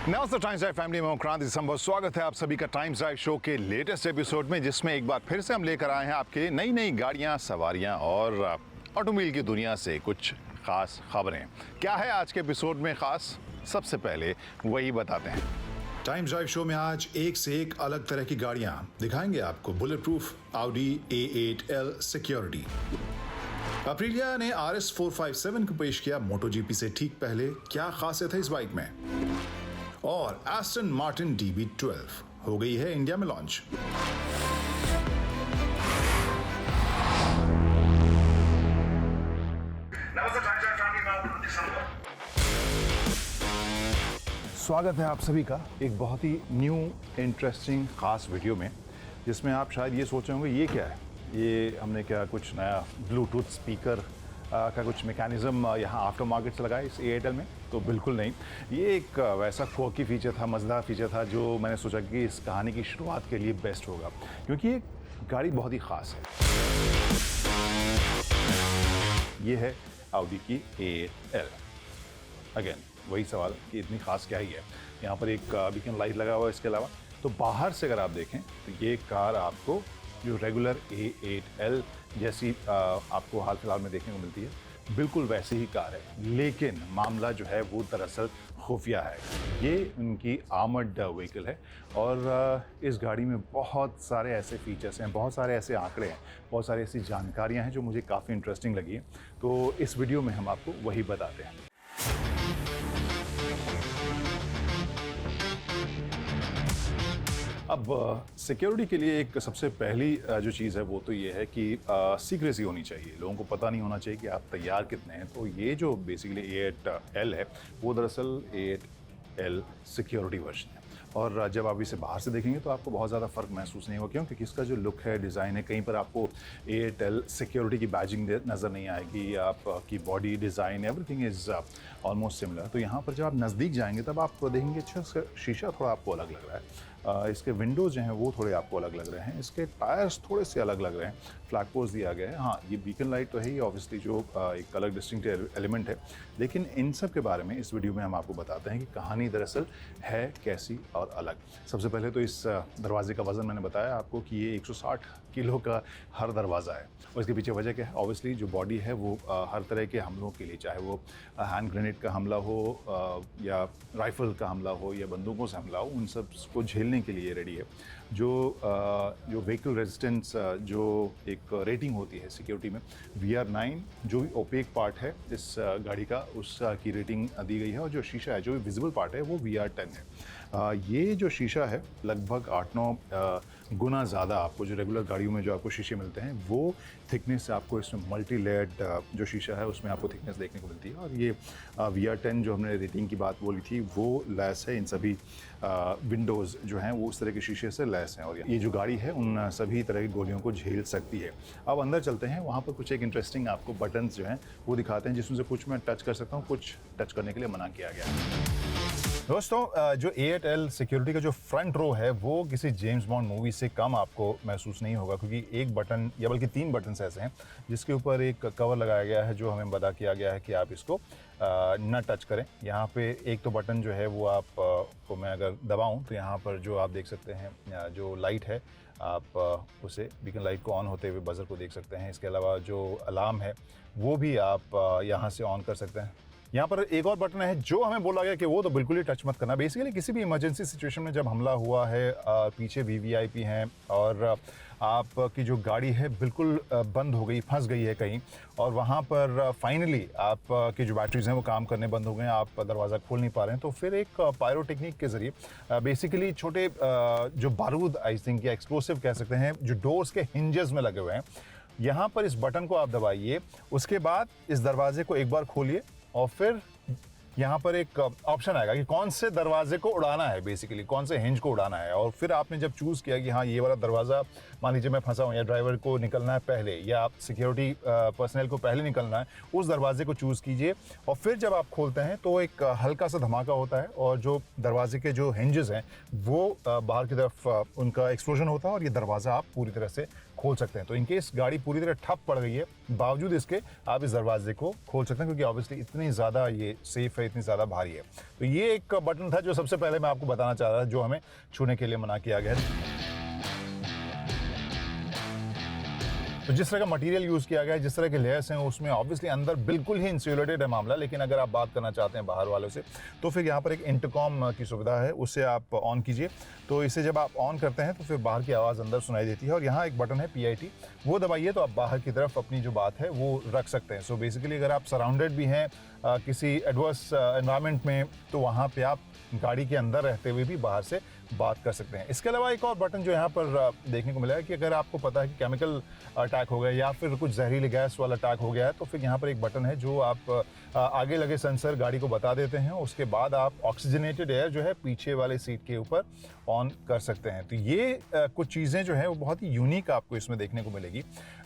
नमस्ते times drive family में क्रांति संभव स्वागत है आप सभी का टाइम्स ड्राइव शो के लेटेस्ट एपिसोड में, जिसमें एक बार फिर से हम लेकर आए हैं आपके नई नई गाड़ियां, सवारियां और ऑटोमोबाइल की दुनिया से कुछ खास खबरें। क्या है आज के एपिसोड में खास, सबसे पहले वही बताते हैं। टाइम्स ड्राइव शो में आज एक से एक अलग तरह की गाड़ियां दिखाएंगे आपको। Bullet proof Audi A8L security. Aprilia ने RS 457 को पेश किया MotoGP से ठीक पहले। क्या खासियत है इस बाइक में? और एस्टन मार्टिन DB12 हो गई है इंडिया में लॉन्च। स्वागत है आप सभी का एक बहुत ही न्यू इंटरेस्टिंग खास वीडियो में, जिसमें आप शायद ये सोच रहे होंगे ये क्या है, ये हमने क्या कुछ नया ब्लूटूथ स्पीकर का कुछ मैकेनिज्म यहाँ आफ्टर मार्केट से लगाया इस A8L में। तो बिल्कुल नहीं, ये एक वैसा क्वर्की फीचर था, मज़ेदार फीचर था, जो मैंने सोचा कि इस कहानी की शुरुआत के लिए बेस्ट होगा, क्योंकि ये गाड़ी बहुत ही ख़ास है। ये है Audi की A8L। अगेन वही सवाल कि इतनी ख़ास क्या ही है। यहाँ पर एक बीकन लाइट लगा हुआ है। इसके अलावा तो बाहर से अगर आप देखें तो ये कार आपको जो रेगुलर A8L जैसी आपको हाल फिलहाल में देखने को मिलती है, बिल्कुल वैसी ही कार है। लेकिन मामला जो है वो दरअसल खुफिया है। ये उनकी आर्मर्ड व्हीकल है और इस गाड़ी में बहुत सारे ऐसे फीचर्स हैं, बहुत सारे ऐसे आंकड़े हैं, बहुत सारी ऐसी जानकारियां हैं जो मुझे काफ़ी इंटरेस्टिंग लगी है। तो इस वीडियो में हम आपको वही बताते हैं। अब सिक्योरिटी के लिए एक सबसे पहली जो चीज़ है वो तो ये है कि सीक्रेसी होनी चाहिए। लोगों को पता नहीं होना चाहिए कि आप तैयार कितने हैं। तो ये जो बेसिकली A8L है वो दरअसल A8L सिक्योरिटी वर्जन है। और जब आप इसे बाहर से देखेंगे तो आपको बहुत ज़्यादा फ़र्क महसूस नहीं होगा। क्यों? क्योंकि इसका जो लुक है, डिज़ाइन है, कहीं पर आपको A8L सिक्योरिटी की बैजिंग नज़र नहीं आएगी। आपकी body design everything is almost similar. तो यहाँ पर जब आप नज़दीक जाएंगे तब आप देखेंगे अच्छा शीशा थोड़ा आपको अलग लग रहा है। इसके विंडोज़ जो हैं वो थोड़े आपको अलग लग रहे हैं। इसके टायर्स थोड़े से अलग लग रहे हैं। फ्लैग पोस्ट दिया गया है। हाँ, ये बीकन लाइट तो है ही ऑब्वियसली, जो एक अलग डिस्टिंक्टिव एलिमेंट है। लेकिन इन सब के बारे में इस वीडियो में हम आपको बताते हैं कि कहानी दरअसल है कैसी और अलग। सबसे पहले तो इस दरवाजे का वज़न मैंने बताया आपको कि ये 160 किलो का हर दरवाज़ा है। और इसके पीछे वजह क्या है? ऑब्वियसली जो बॉडी है वो हर तरह के हमलों के लिए, चाहे वो हैंड ग्रेनेड का हमला हो या राइफल का हमला हो या बंदूकों से हमला हो, उन सब को झेलने के लिए रेडी है। जो व्हीकल रेजिस्टेंस जो एक रेटिंग होती है सिक्योरिटी में, VR9 जो भी ओपेक पार्ट है इस गाड़ी का, उसकी रेटिंग दी गई है। और जो शीशा है, जो भी विजिबल पार्ट है, वो VR10 है। ये जो शीशा है लगभग 8-9 गुना ज़्यादा आपको जो रेगुलर गाड़ियों में जो आपको शीशे मिलते हैं वो थिकनेस से आपको इसमें मल्टी लेयर्ड जो शीशा है उसमें आपको थिकनेस देखने को मिलती है। और ये VR10 जो हमने रेटिंग की बात बोली थी वो लैस है। इन सभी विंडोज़ जो हैं वो उस तरह के शीशे से लैस हैं और ये जो गाड़ी है उन सभी तरह की गोलियों को झेल सकती है। अब अंदर चलते हैं, वहाँ पर कुछ एक इंटरेस्टिंग आपको बटन्स जो हैं वो दिखाते हैं, जिसमें से कुछ मैं टच कर सकता हूँ, कुछ टच करने के लिए मना किया गया है। दोस्तों, जो A8L सिक्योरिटी का जो फ्रंट रो है वो किसी जेम्स बॉन्ड मूवी से कम आपको महसूस नहीं होगा, क्योंकि एक बटन या बल्कि 3 बटन्स ऐसे हैं जिसके ऊपर एक कवर लगाया गया है, जो हमें बता किया गया है कि आप इसको न टच करें। यहाँ पे एक तो बटन जो है वो आप को मैं अगर दबाऊं तो यहाँ पर जो आप देख सकते हैं जो लाइट है, आप उसे बीकन लाइट को ऑन होते हुए बजर को देख सकते हैं। इसके अलावा जो अलार्म है वो भी आप यहाँ से ऑन कर सकते हैं। यहाँ पर एक और बटन है जो हमें बोला गया कि वो तो बिल्कुल ही टच मत करना। बेसिकली किसी भी इमरजेंसी सिचुएशन में जब हमला हुआ है, पीछे VVIP हैं और आपकी जो गाड़ी है बिल्कुल बंद हो गई, फंस गई है कहीं, और वहाँ पर फाइनली आपकी जो बैटरीज हैं वो काम करने बंद हो गए हैं, आप दरवाज़ा खोल नहीं पा रहे हैं, तो फिर एक पायरो टेक्निक के ज़रिए बेसिकली छोटे जो बारूद आई थिंक या एक्सप्लोसिव कह सकते हैं, जो डोर्स के हिंजेस में लगे हुए हैं, यहाँ पर इस बटन को आप दबाइए। उसके बाद इस दरवाजे को एक बार खोलिए और फिर यहाँ पर एक ऑप्शन आएगा कि कौन से दरवाजे को उड़ाना है, बेसिकली कौन से हिंज को उड़ाना है। और फिर आपने जब चूज़ किया कि हाँ ये वाला दरवाज़ा मान लीजिए मैं फंसा हूँ या ड्राइवर को निकलना है पहले या सिक्योरिटी पर्सनल को पहले निकलना है, उस दरवाजे को चूज़ कीजिए और फिर जब आप खोलते हैं तो एक हल्का सा धमाका होता है और जो दरवाजे के जो हिंजेस हैं वो बाहर की तरफ उनका एक्सप्लोजन होता है और ये दरवाज़ा आप पूरी तरह से खोल सकते हैं। तो इनकेस गाड़ी पूरी तरह ठप पड़ गई है, बावजूद इसके आप इस दरवाजे को खोल सकते हैं, क्योंकि ऑब्वियसली इतनी ज़्यादा ये सेफ है, इतनी ज़्यादा भारी है। तो ये एक बटन था जो सबसे पहले मैं आपको बताना चाह रहा था, जो हमें छूने के लिए मना किया गया है। तो जिस तरह का मटेरियल यूज़ किया गया है, जिस तरह के लेयर्स हैं, उसमें ऑब्वियसली अंदर बिल्कुल ही इंसुलेटेड है मामला। लेकिन अगर आप बात करना चाहते हैं बाहर वालों से, तो फिर यहाँ पर एक इंटरकॉम की सुविधा है, उससे आप ऑन कीजिए। तो इसे जब आप ऑन करते हैं तो फिर बाहर की आवाज़ अंदर सुनाई देती है और यहाँ एक बटन है PIT, वो दबाइए तो आप बाहर की तरफ अपनी जो बात है वो रख सकते हैं। सो बेसिकली अगर आप सराउंडेड भी हैं किसी एडवर्स एनवायरनमेंट में, तो वहाँ पे आप गाड़ी के अंदर रहते हुए भी बाहर से बात कर सकते हैं। इसके अलावा एक और बटन जो यहाँ पर देखने को मिला है कि अगर आपको पता है कि केमिकल अटैक हो गया या फिर कुछ जहरीली गैस वाला अटैक हो गया है, तो फिर यहाँ पर एक बटन है जो आप आगे लगे सेंसर गाड़ी को बता देते हैं। उसके बाद आप ऑक्सीजनेटेड एयर जो है पीछे वाले सीट के ऊपर ऑन कर सकते हैं। तो ये कुछ चीज़ें जो है वो बहुत ही यूनिक आपको इसमें देखने को मिलेगी।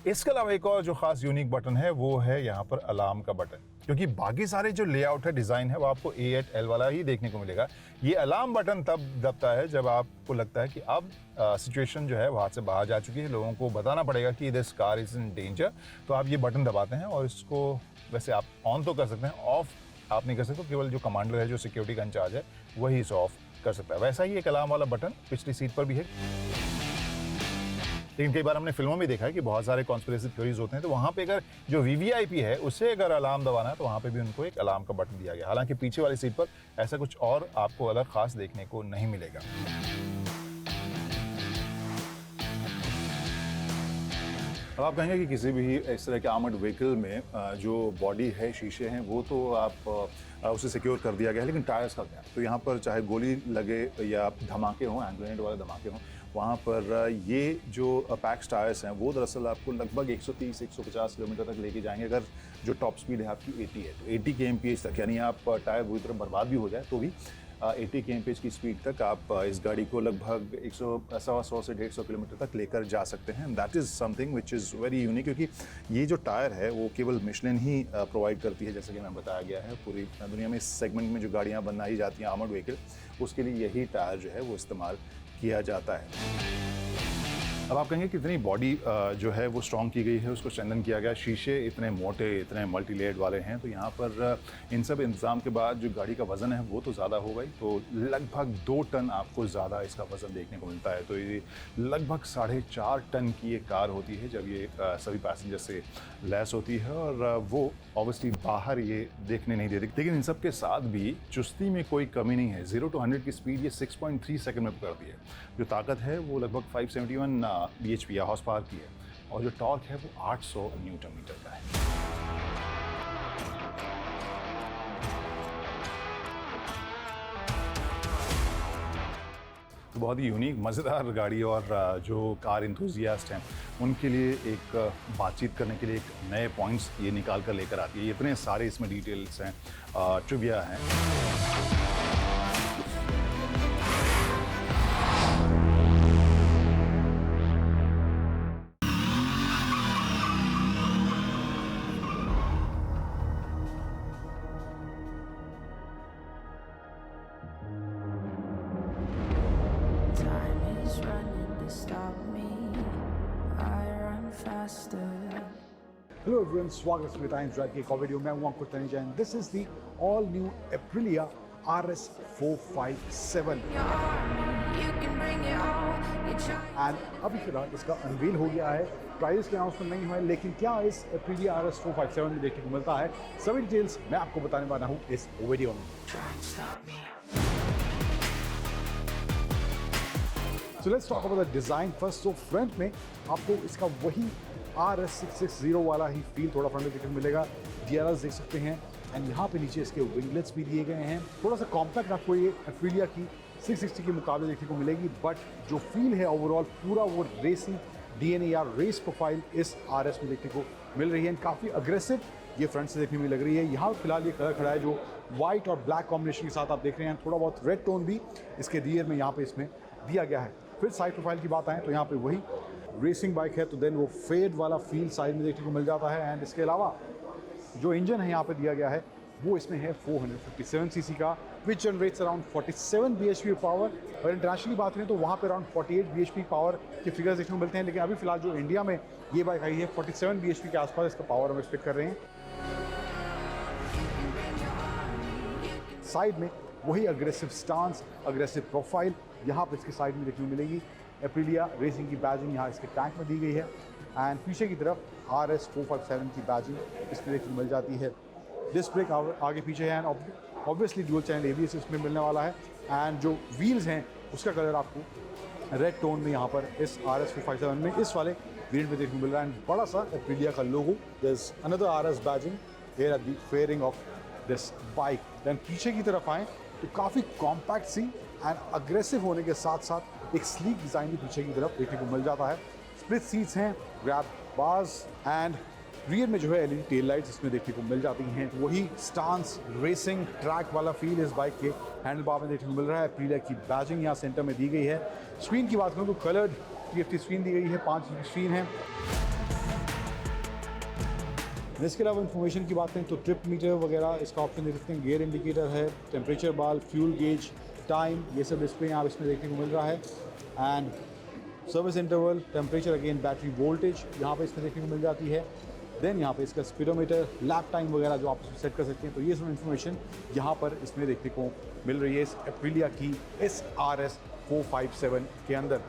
इसके अलावा एक और जो खास यूनिक बटन है वो है यहाँ पर अलार्म का बटन, क्योंकि बाकी सारे जो लेआउट है, डिज़ाइन है, वो आपको A8L वाला ही देखने को मिलेगा। ये अलार्म बटन तब दबता है जब आपको लगता है कि अब सिचुएशन जो है वहाँ से बाहर जा चुकी है, लोगों को बताना पड़ेगा कि this car is in danger. तो आप ये बटन दबाते हैं और इसको वैसे आप ऑन तो कर सकते हैं, ऑफ आप नहीं कर सकते। केवल जो कमांडर है, जो सिक्योरिटी का इंचार्ज है, वही इसे ऑफ कर सकता है। वैसा ही एक अलार्म वाला बटन पिछली सीट पर भी है। लेकिन कई बार हमने फिल्मों में देखा है कि बहुत सारे कॉन्स्पिरेसी थ्योरीज होते हैं, तो वहाँ पे अगर जो VVIP है उसे अगर अलार्म दबाना है तो वहाँ पे भी उनको एक अलार्म का बटन दिया गया। हालांकि पीछे वाली सीट पर ऐसा कुछ और आपको अलग खास देखने को नहीं मिलेगा। अब आप कहेंगे कि किसी भी इस तरह के आर्मर्ड व्हीकल में जो बॉडी है, शीशे हैं, वो तो आप उसे सिक्योर कर दिया गया है, लेकिन टायर्स का क्या? तो यहाँ पर चाहे गोली लगे या धमाके हों, हैंड ग्रेनेड वाले धमाके हों, वहाँ पर ये जो पैक्स टायर्स हैं वो दरअसल आपको लगभग 130-150 किलोमीटर तक लेके जाएंगे। अगर जो टॉप स्पीड है आपकी 80 है, तो 80 kmph तक, यानी आप टायर पूरी तरह बर्बाद भी हो जाए तो भी 80 kmph की स्पीड तक आप इस गाड़ी को लगभग 100 से 150 किलोमीटर तक लेकर जा सकते हैं। That is something which is very unique, क्योंकि ये जो टायर है वो केवल मिशलिन ही प्रोवाइड करती है, जैसे कि मैं बताया गया है। पूरी दुनिया में इस सेगमेंट में जो गाड़ियाँ बनाई जाती हैं आर्मर्ड व्हीकल, उसके लिए यही टायर जो है वो इस्तेमाल किया जाता है। अब आप कहेंगे कितनी बॉडी जो है वो स्ट्रॉन्ग की गई है, उसको स्ट्रेंथन किया गया। शीशे इतने मोटे, इतने मल्टी लेयर्ड वाले हैं, तो यहाँ पर इन सब इंतजाम के बाद जो गाड़ी का वज़न है वो तो ज़्यादा होगा ही। तो लगभग 2 टन आपको ज़्यादा इसका वज़न देखने को मिलता है। तो ये लगभग 4.5 टन की ये कार होती है जब ये सभी पैसेंजर से लैस होती है, और वो ऑब्वियसली बाहर ये देखने नहीं देती। लेकिन इन सब के साथ भी चुस्ती में कोई कमी नहीं है। 0 to 100 की स्पीड ये 6.3 सेकंड में पकड़ती है। जो ताकत है वो लगभग 571 bhp या हॉर्स पावर की है, और जो टॉर्क है वो 800 न्यूटन मीटर का है। तो बहुत ही यूनिक, मज़ेदार गाड़ी, और जो कार इंथुजियास्ट हैं उनके लिए एक बातचीत करने के लिए एक नए पॉइंट्स ये निकाल कर लेकर आती है। इतने सारे इसमें डिटेल्स हैं, ट्रिविया हैं। Time is running to stop me. I run faster. Hello everyone, स्वागत है टाइम्स ड्राइव की एक और वीडियो में। मैं हूं Ankur Taneja and this is the all new Aprilia RS 457 You can bring it all. You try. And अभी फिलहाल इसका अनवील हो गया है। प्राइस के अनाउंसमेंट नहीं हुआ है, लेकिन क्या इस Aprilia RS 457 में देखने को मिलता है, सभी डिटेल्स मैं आपको बताने वाला हूँ इस वीडियो में। Try and stop me. So let's talk about the design first. So front में आपको इसका वही RS 660 वाला ही फील थोड़ा फ्रंट में देखने को मिलेगा। DRLs देख सकते हैं एंड यहाँ पे नीचे इसके विंगलेट्स भी दिए गए हैं। थोड़ा सा कॉम्पैक्ट आपको ये Aprilia की 660 के मुकाबले देखने को मिलेगी, बट जो फील है ओवरऑल पूरा वो रेसिंग DNA या रेस प्रोफाइल इस RS में देखने को मिल रही है। काफ़ी अग्रेसिव ये फ्रंट से देखने में लग रही है। यहाँ फिलहाल ये कलर खड़ा है जो वाइट और ब्लैक कॉम्बिनेशन के साथ आप देख रहे हैं। थोड़ा बहुत रेड टोन भी इसके रियर में यहाँ पे इसमें दिया गया है। फिर साइड प्रोफाइल की बात आए तो यहाँ पे वही रेसिंग बाइक है तो देन वो फेड वाला फील साइड में देखने को मिल जाता है। एंड इसके अलावा जो इंजन है यहाँ पे दिया गया है वो इसमें है 457 सीसी का, विच जनरेट्स अराउंड 47 bhp पावर। और इंटरनेशनली बात करें तो वहाँ पे अराउंड 48 bhp पावर के फिगर्स देखने को मिलते हैं, लेकिन अभी फिलहाल जो इंडिया में ये बाइक आई है 47 bhp के आसपास इसका पावर हम एक्सपेक्ट कर रहे हैं। साइड में वही अग्रेसिव स्टांस, अग्रेसिव प्रोफाइल यहाँ पर इसकी साइड में देखने को मिलेगी। एप्रिलिया रेसिंग की बैजिंग यहाँ इसके टैंक में दी गई है। एंड पीछे की तरफ RS 457 की बैजिंग इसमें देखने को मिल जाती है। डिस्क ब्रेक आगे पीछे है and obviously dual channel ABS इसमें मिलने वाला है। एंड जो व्हील्स हैं उसका कलर आपको रेड टोन में यहाँ पर इस RS 457 में इस वाले वेरिएंट में देखने को मिल रहा है। एंड बड़ा सा एप्रिलिया का logo, there is another RS badging here at the fairing of this bike. Then पीछे की तरफ आएँ तो काफ़ी कॉम्पैक्ट सी एंड अग्रेसिव होने के साथ साथ एक स्लीक डिज़ाइन भी पीछे की तरफ देखने को मिल जाता है। स्प्लिट सीट्स हैं, ग्रैब बार्स एंड रियर में जो है LED टेल लाइट्स इसमें देखने को मिल जाती हैं। वही स्टांस रेसिंग ट्रैक वाला फील इस बाइक के हैंडल बार में देखने को मिल रहा है। एप्रिलिया की बैजिंग यहाँ सेंटर में दी गई है। स्क्रीन की बात करूँ तो कलर्ड TFT स्क्रीन दी गई है, 5 इंच स्क्रीन है। इसके अलावा इन्फॉर्मेशन की बात करें तो ट्रिप मीटर वगैरह इसका ऑप्शन दे सकते हैं, गियर इंडिकेटर है, टेम्परेचर बाल, फ्यूल गेज, टाइम, ये सब डिस्प्ले यहाँ इसमें देखने को मिल रहा है। And service interval, temperature, again battery voltage यहाँ पे इसमें देखने को मिल जाती है। देन यहाँ पे इसका स्पीडोमीटर, लैप टाइम वगैरह जो आप सेट कर सकते हैं, तो ये सब इन्फॉर्मेशन यहाँ पर इसमें देखने को मिल रही है इस एप्रिलिया की इस RS 457 के अंदर।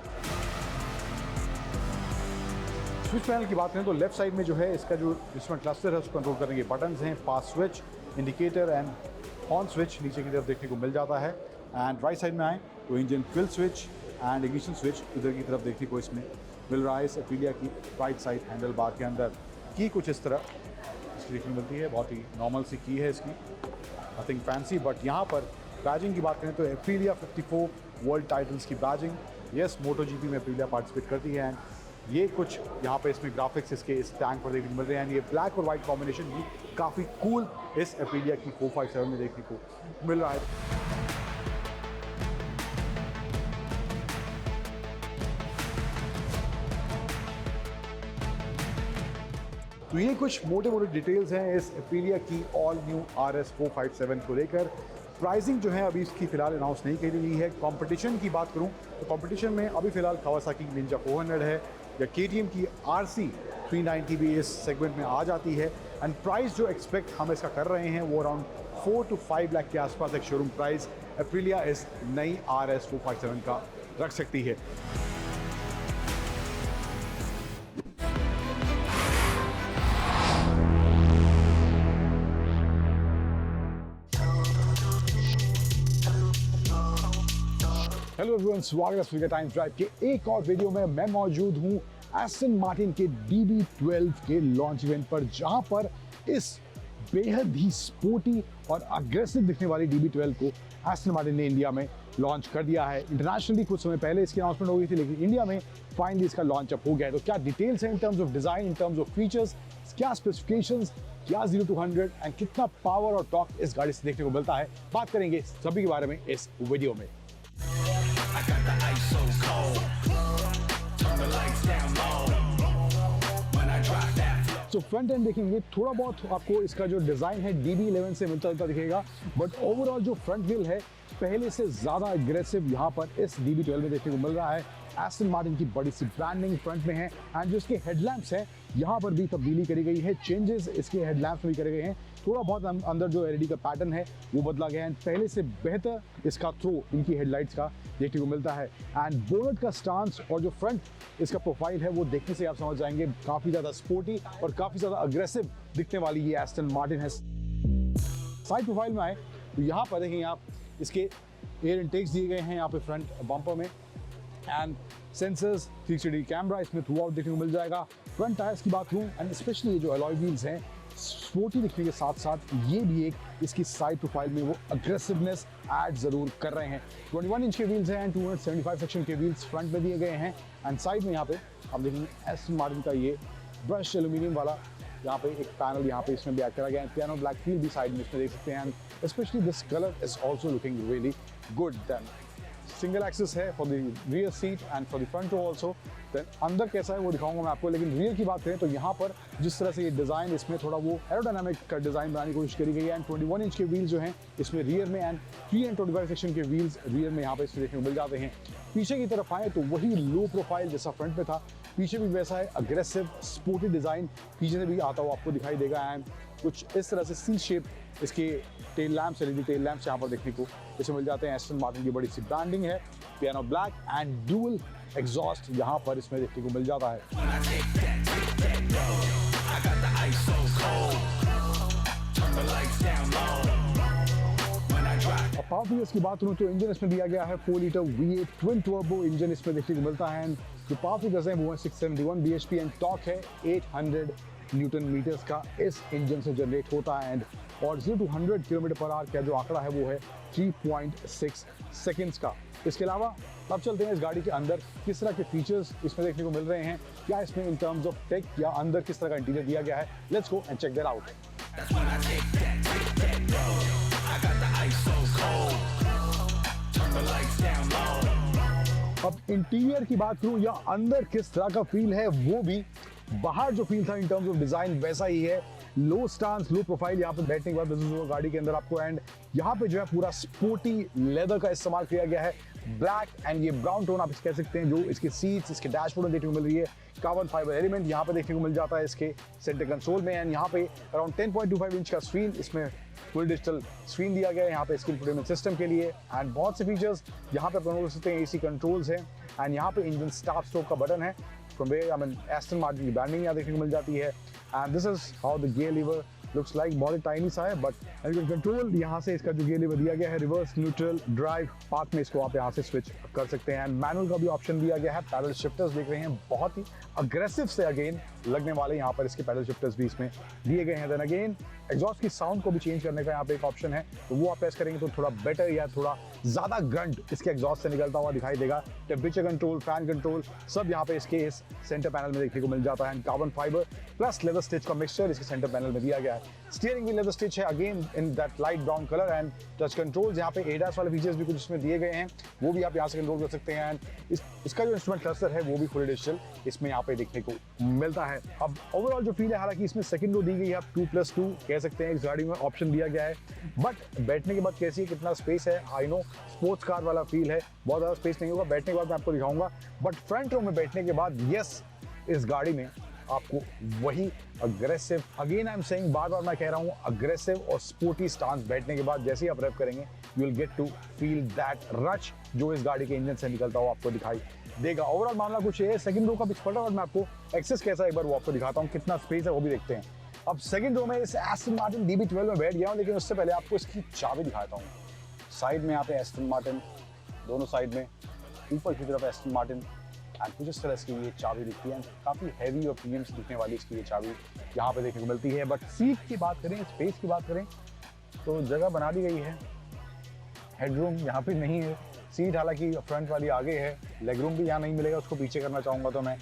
स्विच पैनल की बात करें तो लेफ्ट साइड में जो है इसका जो इंस्ट्रूमेंट क्लस्टर है उसको कंट्रोल करने के बटन्स हैं, fast switch, indicator and horn switch नीचे की तरफ देखने को मिल जाता है। एंड राइट साइड में आए तो इंजन फिल स्विच एंड इग्निशन स्विच इधर की तरफ देखने को इसमें मिल रहा है इस एप्रिलिया की राइट साइड हैंडल बार के अंदर। की कुछ इस तरह इसकी देखने को मिलती है, बहुत ही नॉर्मल सी की है इसकी, नथिंग फैंसी। बट यहाँ पर बैजिंग की बात करें तो एप्रिलिया 54 वर्ल्ड टाइटल्स की बैजिंग, यस MotoGP में एप्रिलिया पार्टिसिपेट करती है। एंड ये कुछ यहाँ पे इसमें ग्राफिक्स इसके इस टैंक पर देखने को मिल रहे हैं। ये ब्लैक और वाइट कॉम्बिनेशन भी काफ़ी कूल इस एप्रिलिया की 457 में देखने को मिल रहा है। तो ये कुछ मोटे मोटे डिटेल्स हैं इस एप्रिलिया की ऑल न्यू RS 457 को लेकर। प्राइसिंग जो है अभी इसकी फ़िलहाल अनाउंस नहीं की गई है। कंपटीशन की बात करूं तो कंपटीशन में अभी फ़िलहाल कावासाकी की निंजा 400 है या KTM की RC 390 भी इस सेगमेंट में आ जाती है। एंड प्राइस जो एक्सपेक्ट हम इसका कर रहे हैं वो अराउंड 4 to 5 लाख के आसपास एक शोरूम प्राइस एप्रिलिया इस नई RS 457 का रख सकती है। हेलो एवरीवन, स्वागत है स्पीकर टाइम्स ड्राइव के एक और वीडियो में। मैं मौजूद हूं एस्टन मार्टिन के DB12 के लॉन्च इवेंट पर, जहां पर इस बेहद ही स्पोर्टी और अग्रेसिव दिखने वाली DB12 को एस्टन मार्टिन ने इंडिया में लॉन्च कर दिया है। इंटरनेशनली कुछ समय पहले इसकी अनाउंसमेंट हो गई थी, लेकिन इंडिया में फाइनली इसका लॉन्च अप हो गया है। तो क्या डिटेल्स हैं in terms of design, in terms of features, क्या स्पेसिफिकेशंस, क्या 0 to 100 एंड कितना पावर और टॉर्क इस गाड़ी से देखने को मिलता है, बात करेंगे सभी के बारे में इस वीडियो में। I got the ice so cold. Turn the lights down low. When I drop that flow. तो फ्रंट एंड देखेंगे, थोड़ा बहुत आपको इसका जो डिज़ाइन है DB11 से मिलता जुलता दिखेगा, बट ओवरऑल जो फ्रंट व्हील है पहले से ज़्यादा एग्रेसिव यहाँ पर इस DB12 में देखने को मिल रहा है। एस्टन मार्टिन की बड़ी सी ब्रांडिंग फ्रंट में है एंड जो इसके हेडलैम्प्स हैं यहाँ पर भी तब्दीली करी गई है, चेंजेस इसके हेडलैम्प्स में भी करे गए हैं। थोड़ा बहुत अंदर जो LED का पैटर्न है वो बदला गया है। पहले से बेहतर इसका थ्रो इनकी हेडलाइट्स का देखने को मिलता है। एंड बोनट का स्टांस और जो फ्रंट इसका प्रोफाइल है वो देखने से आप समझ जाएंगे काफ़ी ज़्यादा स्पोर्टी और काफ़ी ज़्यादा अग्रेसिव दिखने वाली ये एस्टन मार्टिन है। साइड प्रोफाइल में आए तो यहाँ पर देखेंगे आप इसके एयर इनटेक्स दिए गए हैं यहाँ पे फ्रंट बम्पर में एंड सेंसर्स, 360 कैमरा इसमें थ्रू आउट देखने को मिल जाएगा। फ्रंट टायर्स की बात करूँ एंड स्पेशली ये जो अलॉय व्हील्स हैं स्पोर्टी दिखने के साथ साथ ये भी एक इसकी साइड प्रोफाइल में वो अग्रेसिवनेस ऐड जरूर कर रहे हैं। 21 इंच के व्हील्स हैं एंड 275 सेक्शन के व्हील्स फ्रंट में दिए गए हैं। एंड साइड में यहाँ पे आप देखेंगे एस्टन मार्टिन का ये ब्रश एल्यूमिनियम वाला यहाँ पे एक पैनल यहाँ पे इसमें भी ऐड करा गया है। पियानो ब्लैक फील भी साइड में इसमें देख सकते हैं and specially this colour is also looking really good. Then single axis है for the rear seat and for the front row also. Then अंदर कैसा है वो दिखाऊंगा मैं आपको, लेकिन रियर की बात करें तो यहाँ पर जिस तरह से ये डिज़ाइन इसमें थोड़ा वो एरोडायनामिक का डिज़ाइन बनाने की कोशिश करी गई है। एंड 21 इंच के व्हील्स जो हैं इसमें रियर में, एंड 3 एंड 25 सेक्शन के व्हील्स रियर में यहाँ पर इसमें देखने को मिल जाते हैं। पीछे की तरफ आए तो वही लो प्रोफाइल जैसा फ्रंट में था, पीछे भी वैसा है अग्रेसिव स्पोर्टी डिज़ाइन पीछे से भी आता हुआ आपको दिखाई देगा। एंड कुछ इस तरह से सी शेप इसके tail lamps, LED tail lamps यहाँ पर देखने को इसे मिल जाते हैं। एस्टन मार्टिन की बड़ी सी ब्रांडिंग है, piano black and dual exhaust यहाँ पर इसमें देखने को मिल जाता है। When I take that road, I got the ice so cold. Turn the lights down low. When I drop. और पावर फीचर्स की बात करूँ तो इंजन इसमें दिया गया है 4 litre V8 twin turbo engine इसमें देखने को मिलता है। जो पावर फीचर्स हैं वो है 671 bhp एंड टॉर्क है 800 न्यूटन मीटर्स का इस इंजन से जनरेट होता है। एंड और 0 to 100 किलोमीटर पर आवर का जो आंकड़ा है वो है 3.6 सेकेंड्स का। इसके अलावा अब चलते हैं इस गाड़ी के अंदर किस तरह के फीचर्स इसमें देखने को मिल रहे हैं, क्या इसमें इन टर्म्स ऑफ टेक या अंदर किस तरह का इंटीरियर दिया गया है। Let's go and check that out. That's when I take that road. I got the ice so cold. Turn the lights down low. अब इंटीरियर की बात करूं या अंदर किस तरह का फील है, वो भी बाहर जो फील था इन टर्म्स ऑफ डिजाइन वैसा ही है। लो स्टांस, लो प्रोफाइल यहाँ पे बैठने के बाद महसूस होगा गाड़ी के अंदर आपको। एंड यहाँ पे जो है पूरा स्पोर्टी लेदर का इस्तेमाल किया गया है, ब्लैक एंड ये ब्राउन टोन आप कह सकते हैं जो इसके सीट्स, इसके डैशबोर्ड में देखने को मिल रही है। कार्बन फाइबर एलिमेंट यहाँ पे देखने को मिल जाता है इसके सेंटर कंसोल में। एंड यहाँ पे अराउंड 10.25 इंच का स्क्रीन, इसमें फुल डिजिटल स्क्रीन दिया गया है यहाँ पे इसके इंफोटेनमेंट सिस्टम के लिए। एंड बहुत से फीचर्स यहाँ पे आप कर सकते हैं, एसी कंट्रोल्स हैं। एंड यहाँ पे इंजन स्टार्ट स्टॉप का बटन है, from where I mean Aston Martin की ब्रांडिंग यहाँ देखने को मिल जाती है। And this is how the gear lever looks like, बहुत ही टाइनी सा है बट कंट्रोल यहाँ से इसका जो गियर लीवर दिया गया है, रिवर्स, न्यूट्रल, ड्राइव, पार्क में इसको आप यहाँ से स्विच कर सकते हैं। एंड मैनुअल का भी ऑप्शन दिया गया है। पैडल शिफ्टर्स देख रहे हैं, बहुत ही अग्रेसिव से अगेन लगने वाले यहाँ पर इसके पैडल शिफ्टर्स भी इसमें दिए गए हैं। देन अगेन एग्जॉस्ट की साउंड को भी चेंज करने का यहाँ पे एक ऑप्शन है, तो वो आप प्रेस करेंगे तो थोड़ा बेटर या थोड़ा ज़्यादा ग्रंट इसके एग्जॉस्ट से निकलता हुआ दिखाई देगा। टेम्परेचर कंट्रोल, फैन कंट्रोल सब यहाँ पे इसके इस सेंटर पैनल में देखने को मिल जाता है। Carbon fibre plus leather stitch का मिक्सचर इसके सेंटर पैनल में दिया गया है। स्टीयरिंग भी लेदर स्टिच है again in that light brown colour. And touch controls यहाँ पे एडास वाले फीचर्स भी कुछ इसमें दिए गए हैं, वो भी आप यहाँ से कंट्रोल कर सकते हैं। एंड इसका जो इंस्ट्रूमेंट क्लस्टर है वो भी फुल डिजिटल इसमें यहाँ पे देखने को मिलता है। अब ओवरऑल जो फील है, हालांकि इसमें सेकंड रो दी गई है, आप 2+2 कह सकते हैं इस गाड़ी में ऑप्शन दिया गया है। बट बैठने के बाद कैसी है, कितना स्पेस है, आई नो स्पोर्ट्स कार वाला फील है, बहुत ज़्यादा स्पेस नहीं होगा। बैठने के बाद मैं आपको दिखाऊंगा, बट फ्रंट रो में बैठने के बाद यस इस गाड़ी में आपको वही aggressive, again I am saying, बार बार मैं कह रहा हूँ अग्रेसिव और स्पोर्टी स्टांस बैठने के बाद जैसे ही आप रेव करेंगे you will get to feel that rush जो इस गाड़ी के इंजन से निकलता हुआ आपको दिखाई देगा। ओवरऑल मामला कुछ है। सेकंड रो का भी फटाफट मैं आपको एक्सेस कैसा एक बार वो आपको दिखाता हूँ, कितना स्पेस है वो भी देखते हैं। अब सेकंड रो में इस एस्टन मार्टिन DB12 में बैठ गया हूँ, लेकिन उससे पहले आपको इसकी चाबी दिखाता हूँ। साइड में यहाँ पे एस्टन मार्टिन, दोनों साइड में, ऊपर की तरफ एस्टन मार्टिन एंड कुछ इस तरह इसकी ये चाबी दिखती है। काफ़ी हैवी और प्रीमियम से दिखने वाली इसकी ये चाबी यहाँ पे देखने को मिलती है। बट सीट की बात करें, स्पेस की बात करें तो जगह बना दी गई है। हेडरूम यहाँ पे नहीं है, सीट हालांकि फ्रंट वाली आगे है, लेग रूम भी यहाँ नहीं मिलेगा, उसको पीछे करना चाहूँगा तो मैं।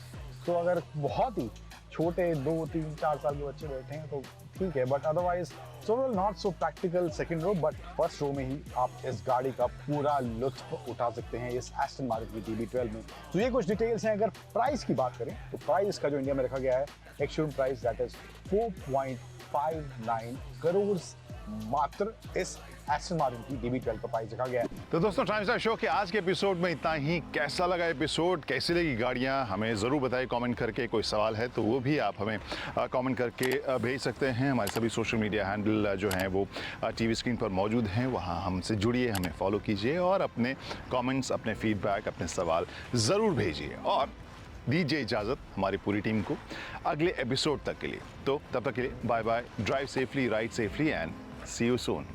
तो अगर बहुत ही छोटे 2, 3, 4 साल के बच्चे बैठे हैं तो ठीक है, but otherwise overall not so practical second row. But first row में ही आप इस गाड़ी का पूरा लुत्फ उठा सकते हैं इस एस्टन मार्टिन की DB12 में। तो ये कुछ डिटेल्स हैं। अगर प्राइस की बात करें तो प्राइस का जो इंडिया में रखा गया है ex-showroom price that is 4.59 crore मात्र इस एस्टन मार्टिन की DB12 का प्राइस रखा गया है। तो दोस्तों, टाइम्स स्टार शो के आज के एपिसोड में इतना ही। कैसा लगा एपिसोड, कैसी लगी गाड़ियाँ, हमें ज़रूर बताइए कमेंट करके। कोई सवाल है तो वो भी आप हमें कमेंट करके भेज सकते हैं। हमारे सभी सोशल मीडिया हैंडल जो हैं वो टीवी स्क्रीन पर मौजूद हैं, वहाँ हमसे जुड़िए, हमें फॉलो कीजिए और अपने कमेंट्स, अपने फीडबैक, अपने सवाल ज़रूर भेजिए। और दीजिए इजाज़त हमारी पूरी टीम को अगले एपिसोड तक के लिए। तो तब तक के लिए bye bye, drive safely, ride safely and see you soon.